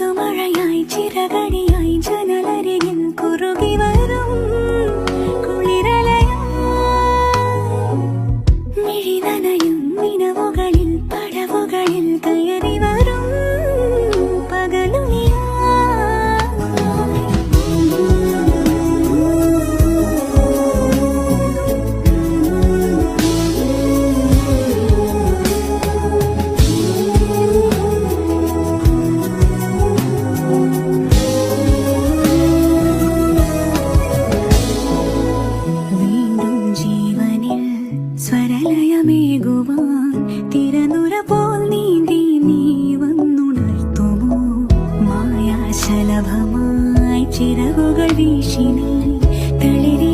മുത്തുമഴയായി ചിറകടിയായി ജനലരികിൽ കുറുകി വരും കുളിരലയായി മിഴി നനയും നിലവുകളിൽ പടവുകളിൽ കയറി വരും പകലുനിയായി. സ്വരലയമേകുവാൻ തിരനുര പോൽ നീന്തി നീ വന്നുണർത്തുമോ മായാശലഭമായി ചിറകുകൾ വീശി നീ തളിരി